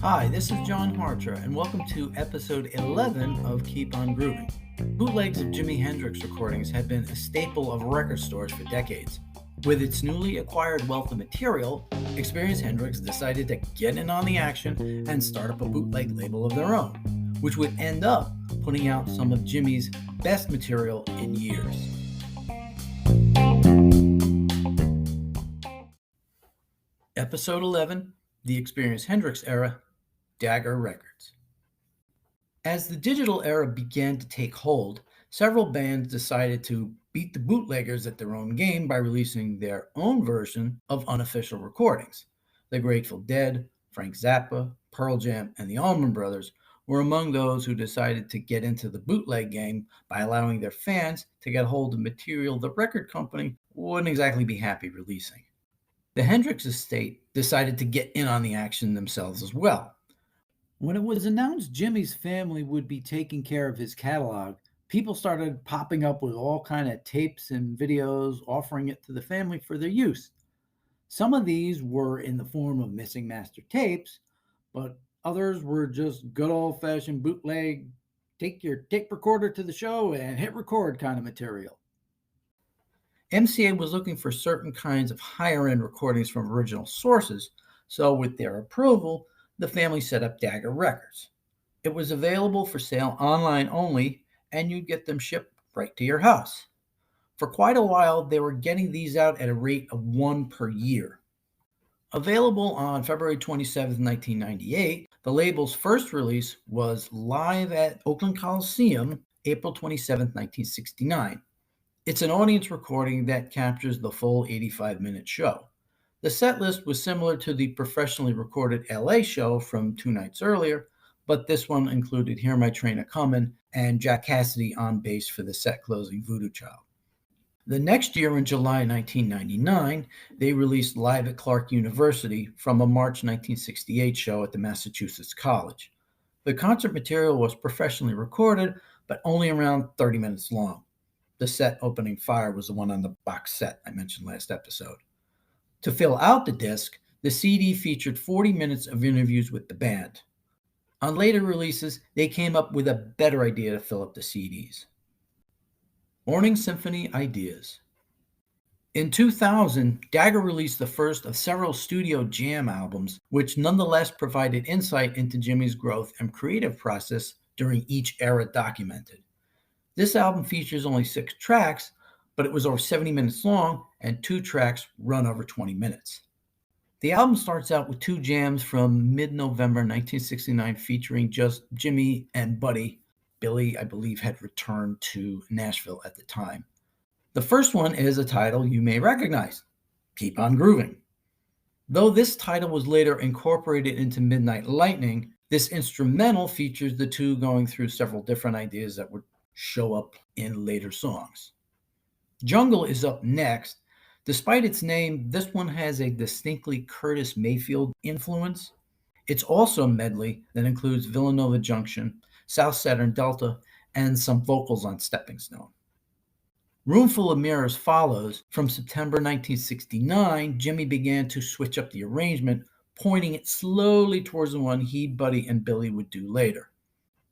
Hi, this is John Harcher, and welcome to episode 11 of Keep On Grooving. Bootlegs of Jimi Hendrix recordings have been a staple of record stores for decades. With its newly acquired wealth of material, Experience Hendrix decided to get in on the action and start up a bootleg label of their own, which would end up putting out some of Jimmy's best material in years. Episode 11, The Experience Hendrix Era, Dagger Records. As the digital era began to take hold, several bands decided to beat the bootleggers at their own game by releasing their own version of unofficial recordings. The Grateful Dead, Frank Zappa, Pearl Jam, and the Allman Brothers were among those who decided to get into the bootleg game by allowing their fans to get hold of material the record company wouldn't exactly be happy releasing. The Hendrix estate decided to get in on the action themselves as well. When it was announced Jimmy's family would be taking care of his catalog, people started popping up with all kind of tapes and videos offering it to the family for their use. Some of these were in the form of missing master tapes, but others were just good old-fashioned bootleg, take your tape recorder to the show and hit record kind of material. MCA was looking for certain kinds of higher-end recordings from original sources, so with their approval, the family set up Dagger Records. It was available for sale online only, and you'd get them shipped right to your house. For quite a while, they were getting these out at a rate of one per year. Available on February 27, 1998, the label's first release was live at Oakland Coliseum, April 27, 1969. It's an audience recording that captures the full 85-minute show. The set list was similar to the professionally recorded LA show from 2 nights earlier, but this one included Hear My Train A-Comin' and Jack Cassidy on bass for the set closing Voodoo Child. The next year, in July 1999, they released Live at Clark University from a March 1968 show at the Massachusetts College. The concert material was professionally recorded, but only around 30 minutes long. The set opening fire was the one on the box set I mentioned last episode. To fill out the disc, the CD featured 40 minutes of interviews with the band. On later releases, they came up with a better idea to fill up the CDs. Morning Symphony Ideas. In 2000, Dagger released the first of several studio jam albums, which nonetheless provided insight into Jimmy's growth and creative process during each era documented. This album features only 6 tracks, but it was over 70 minutes long, and 2 tracks run over 20 minutes. The album starts out with 2 jams from mid-November 1969 featuring just Jimmy and Buddy. Billy, I believe, had returned to Nashville at the time. The first one is a title you may recognize, Keep On Grooving. Though this title was later incorporated into Midnight Lightning, this instrumental features the two going through several different ideas that would show up in later songs. Jungle is up next. Despite its name, this one has a distinctly Curtis Mayfield influence. It's also a medley that includes Villanova Junction, South Saturn Delta, and some vocals on Stepping Stone. Roomful of Mirrors follows. From September 1969, Jimmy began to switch up the arrangement, pointing it slowly towards the one he, Buddy, and Billy would do later.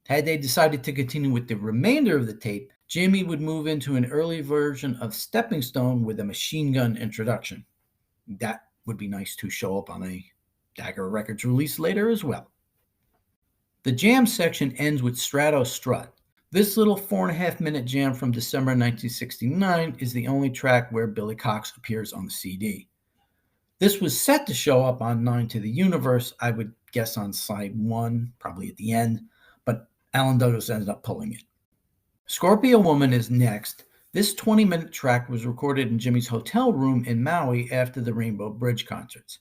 Had they decided to continue with the remainder of the tape, Jimmy would move into an early version of Stepping Stone with a machine gun introduction. That would be nice to show up on a Dagger Records release later as well. The jam section ends with Strato Strut. This little 4.5-minute jam from December 1969 is the only track where Billy Cox appears on the CD. This was set to show up on 9 to the Universe, I would guess on side 1, probably at the end, but Alan Douglas ended up pulling it. Scorpio Woman is next. This 20-minute track was recorded in Jimmy's hotel room in Maui after the Rainbow Bridge concerts.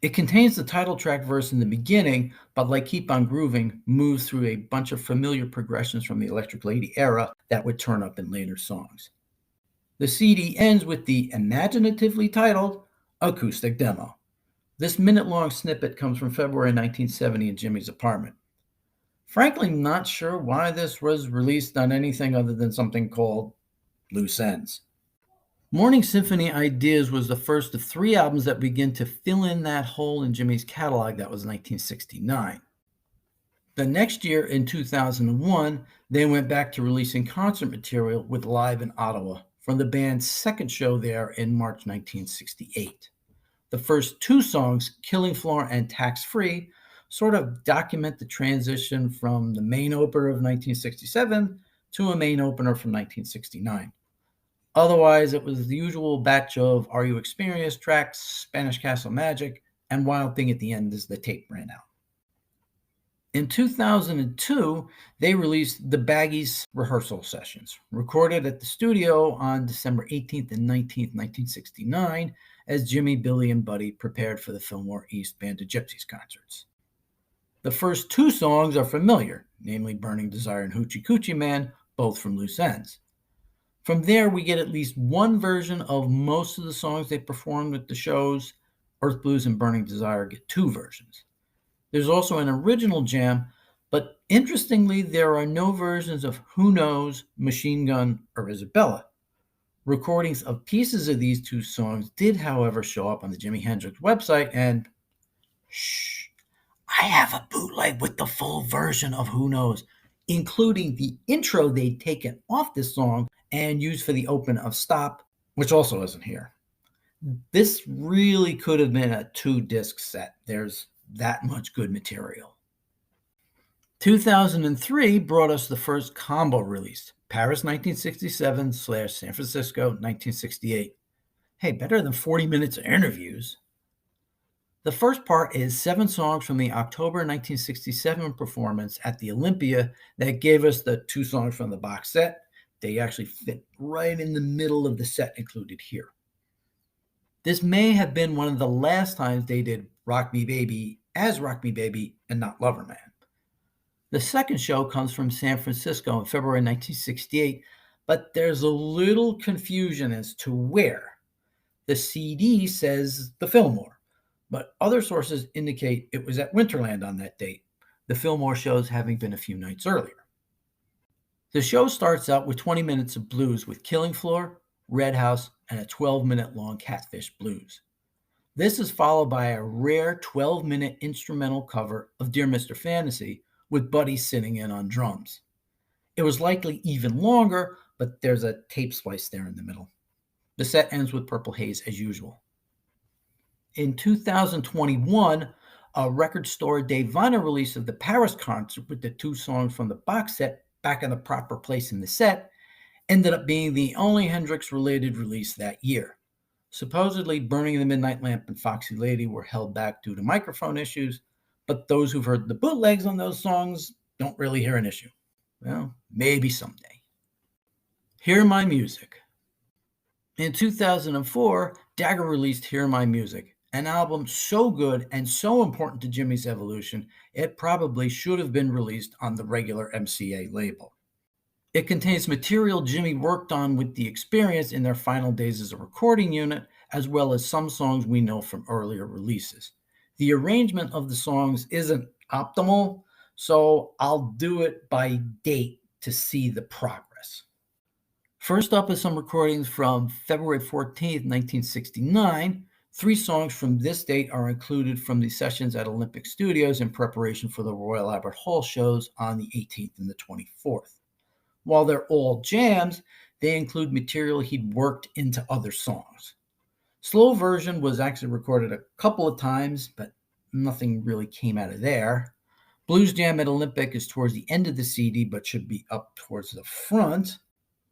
It contains the title track verse in the beginning, but like Keep On Grooving, moves through a bunch of familiar progressions from the Electric Lady era that would turn up in later songs. The CD ends with the imaginatively titled Acoustic Demo. This minute-long snippet comes from February 1970 in Jimmy's apartment. Frankly, not sure why this was released on anything other than something called Loose Ends. Morning Symphony Ideas was the first of 3 albums that begin to fill in that hole in Jimmy's catalog. That was 1969. The next year, in 2001, they went back to releasing concert material with Live in Ottawa from the band's second show there in March 1968. The first 2 songs, Killing Floor and Tax Free, sort of document the transition from the main opener of 1967 to a main opener from 1969. Otherwise, it was the usual batch of Are You Experienced tracks, Spanish Castle Magic, and Wild Thing at the end as the tape ran out. In 2002, they released the Baggies rehearsal sessions, recorded at the studio on December 18th and 19th, 1969, as Jimmy, Billy, and Buddy prepared for the Fillmore East Band of Gypsies concerts. The first 2 songs are familiar, namely Burning Desire and Hoochie Coochie Man, both from Loose Ends. From there, we get at least one version of most of the songs they performed at the shows. Earth Blues and Burning Desire get 2 versions. There's also an original jam, but interestingly, there are no versions of Who Knows, Machine Gun, or Isabella. Recordings of pieces of these 2 songs did, however, show up on the Jimi Hendrix website, and I have a bootleg with the full version of Who Knows, including the intro they'd taken off this song and used for the open of Stop, which also isn't here. This really could have been a 2-disc set. There's that much good material. 2003 brought us the first combo release, Paris 1967 / San Francisco 1968. Hey, better than 40 minutes of interviews. The first part is 7 songs from the October 1967 performance at the Olympia that gave us the 2 songs from the box set. They actually fit right in the middle of the set included here. This may have been one of the last times they did Rock Me Baby as Rock Me Baby and not Lover Man. The second show comes from San Francisco in February 1968, but there's a little confusion as to where. The CD says the Fillmore, but other sources indicate it was at Winterland on that date, the Fillmore shows having been a few nights earlier. The show starts out with 20 minutes of blues with Killing Floor, Red House, and a 12-minute long Catfish blues. This is followed by a rare 12-minute instrumental cover of Dear Mr. Fantasy with Buddy sitting in on drums. It was likely even longer, but there's a tape splice there in the middle. The set ends with Purple Haze as usual. In 2021, a Record Store Day vinyl release of the Paris concert with the 2 songs from the box set back in the proper place in the set ended up being the only Hendrix-related release that year. Supposedly, Burning the Midnight Lamp and Foxy Lady were held back due to microphone issues, but those who've heard the bootlegs on those songs don't really hear an issue. Well, maybe someday. Hear My Music. In 2004, Dagger released Hear My Music, an album so good and so important to Jimmy's evolution, it probably should have been released on the regular MCA label. It contains material Jimmy worked on with The Experience in their final days as a recording unit, as well as some songs we know from earlier releases. The arrangement of the songs isn't optimal, so I'll do it by date to see the progress. First up is some recordings from February 14th, 1969. 3 songs from this date are included from the sessions at Olympic Studios in preparation for the Royal Albert Hall shows on the 18th and the 24th. While they're all jams, they include material he'd worked into other songs. Slow version was actually recorded a couple of times, but nothing really came out of there. Blues Jam at Olympic is towards the end of the CD, but should be up towards the front.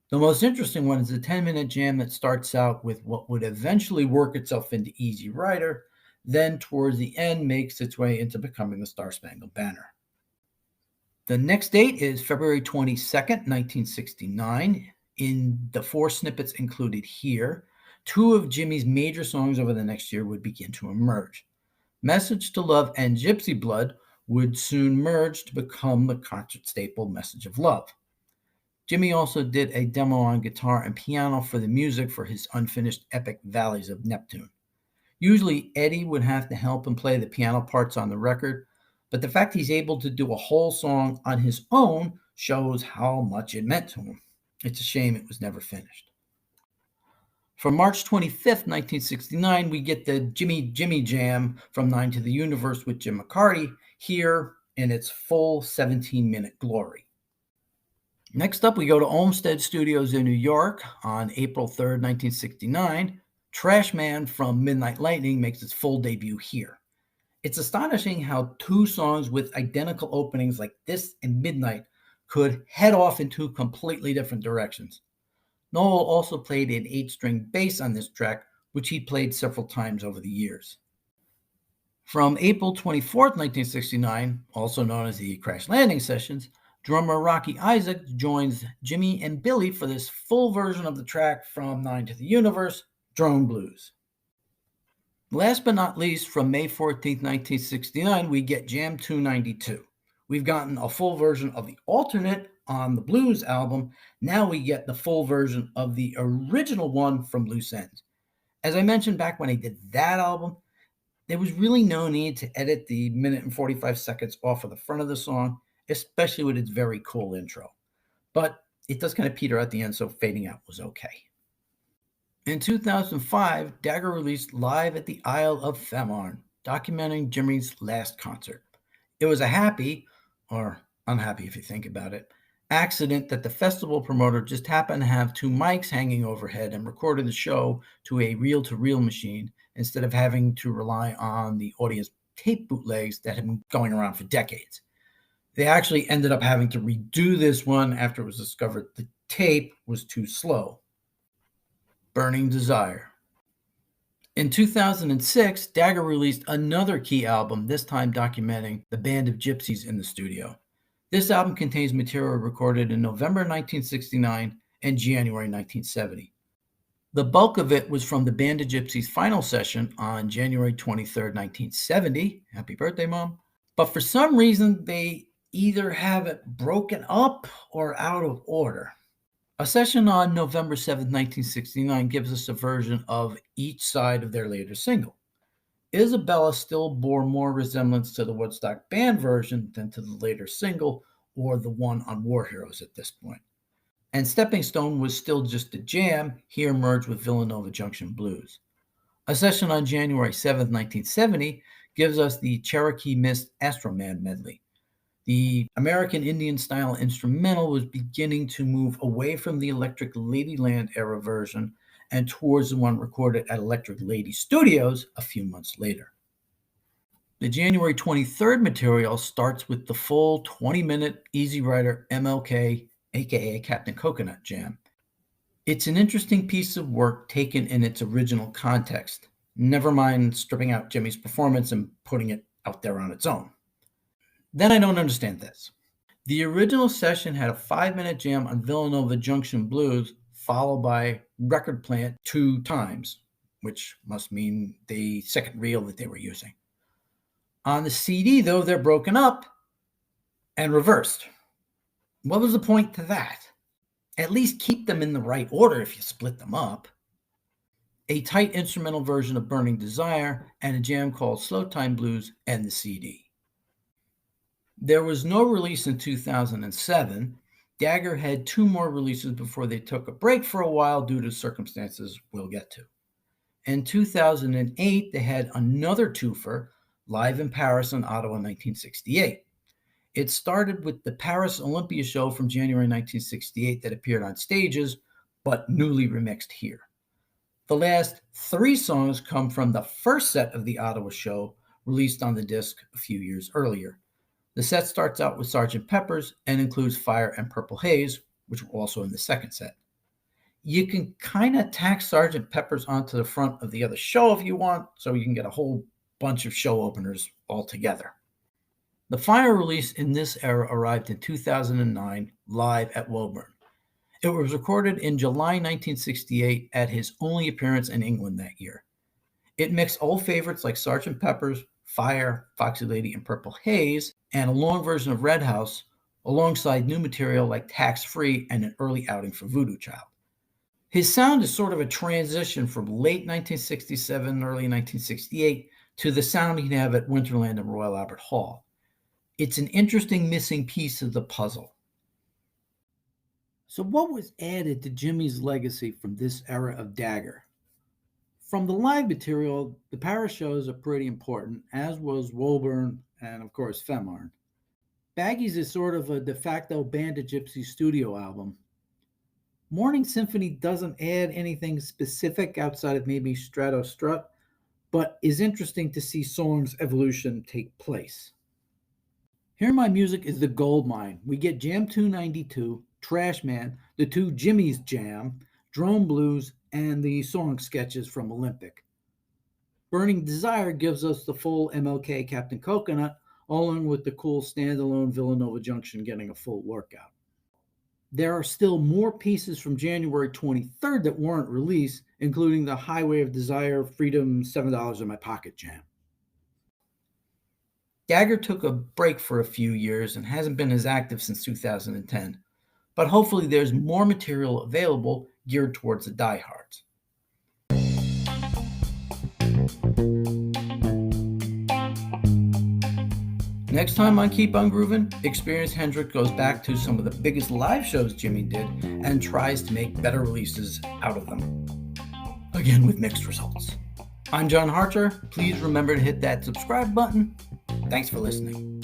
The most interesting one is the 10-minute jam that starts out with what would eventually work itself into Easy Rider, then towards the end makes its way into becoming the Star Spangled Banner. The next date is February 22nd, 1969. In the 4 snippets included here, 2 of Jimmy's major songs over the next year would begin to emerge. Message to Love and Gypsy Blood would soon merge to become the concert staple Message of Love. Jimmy also did a demo on guitar and piano for the music for his unfinished epic Valleys of Neptune. Usually Eddie would have to help him play the piano parts on the record, but the fact he's able to do a whole song on his own shows how much it meant to him. It's a shame it was never finished. From March 25th, 1969, we get the Jimmy Jimmy Jam from 9 to the Universe with Jim McCarty here in its full 17-minute glory. Next up, we go to Olmsted Studios in New York on April 3rd, 1969. Trash Man from Midnight Lightning makes its full debut here. It's astonishing how two songs with identical openings like this and Midnight could head off in two completely different directions. Noel also played an 8-string bass on this track, which he played several times over the years. From April 24th, 1969, also known as the Crash Landing Sessions, drummer Rocky Isaac joins Jimmy and Billy for this full version of the track from 9 to the Universe, Drone Blues. Last but not least, from May 14th, 1969, we get Jam 292. We've gotten a full version of the alternate on the Blues album. Now we get the full version of the original one from Loose Ends. As I mentioned back when I did that album, there was really no need to edit the minute and 45 seconds off of the front of the song, especially with its very cool intro. But it does kind of peter at the end, so fading out was okay. In 2005, Dagger released Live at the Isle of Femaurn, documenting Jimmy's last concert. It was a happy, or unhappy if you think about it, accident that the festival promoter just happened to have two mics hanging overhead and recorded the show to a reel-to-reel machine instead of having to rely on the audience tape bootlegs that had been going around for decades. They actually ended up having to redo this one after it was discovered the tape was too slow. Burning Desire. In 2006, Dagger released another key album, this time documenting the band of gypsies in the studio. This album contains material recorded in November 1969 and January 1970. The bulk of it was from the Band of Gypsies' final session on January 23rd, 1970. Happy birthday, Mom. But for some reason, they either have it broken up or out of order. A session on November 7th, 1969 gives us a version of each side of their later single. Isabella still bore more resemblance to the Woodstock Band version than to the later single or the one on War Heroes at this point. And Stepping Stone was still just a jam, here merged with Villanova Junction Blues. A session on January 7th, 1970 gives us the Cherokee Mist Astro Man medley. The American Indian-style instrumental was beginning to move away from the Electric Ladyland era version and towards the one recorded at Electric Lady Studios a few months later. The January 23rd material starts with the full 20-minute Easy Rider MLK, aka Captain Coconut jam. It's an interesting piece of work taken in its original context, never mind stripping out Jimmy's performance and putting it out there on its own. Then I don't understand this. The original session had a 5-minute jam on Villanova Junction Blues, followed by Record Plant 2 times, which must mean the second reel that they were using. On the CD, though, they're broken up and reversed. What was the point to that? At least keep them in the right order if you split them up. A tight instrumental version of Burning Desire and a jam called Slow Time Blues end the CD. There was no release in 2007. Dagger had 2 more releases before they took a break for a while due to circumstances we'll get to. In 2008, they had another twofer, Live in Paris and Ottawa 1968. It started with the Paris Olympia show from January 1968 that appeared on stages, but newly remixed here. The last 3 songs come from the first set of the Ottawa show, released on the disc a few years earlier. The set starts out with Sgt. Pepper's and includes Fire and Purple Haze, which were also in the second set. You can kind of tack Sgt. Pepper's onto the front of the other show if you want, so you can get a whole bunch of show openers all together. The final release in this era arrived in 2009, live at Woburn. It was recorded in July 1968 at his only appearance in England that year. It mixed old favorites like Sgt. Pepper's, Fire, Foxy Lady, and Purple Haze, and a long version of Red House, alongside new material like Tax Free and an early outing for Voodoo Child. His sound is sort of a transition from late 1967, early 1968 to the sound he'd have at Winterland and Royal Albert Hall. It's an interesting missing piece of the puzzle. So what was added to Jimmy's legacy from this era of Dagger? From the live material, the Paris shows are pretty important, as was Woburn and, of course, Femarn. Baggies is sort of a de facto Band of Gypsy studio album. Morning Symphony doesn't add anything specific outside of maybe Strato Strut, but is interesting to see songs' evolution take place. Hear My Music is the gold mine. We get Jam 292, Trash Man, the two Jimmy's Jam, Drone Blues, and the song sketches from Olympic. Burning Desire gives us the full MLK Captain Coconut, along with the cool standalone Villanova Junction getting a full workout. There are still more pieces from January 23rd that weren't released, including the Highway of Desire, Freedom, $7 in My Pocket Jam. Dagger took a break for a few years and hasn't been as active since 2010, but hopefully there's more material available geared towards the diehards. Next time on Keep on Groovin', Experience Hendrix goes back to some of the biggest live shows Jimmy did and tries to make better releases out of them. Again, with mixed results. I'm John Harcher. Please remember to hit that subscribe button. Thanks for listening.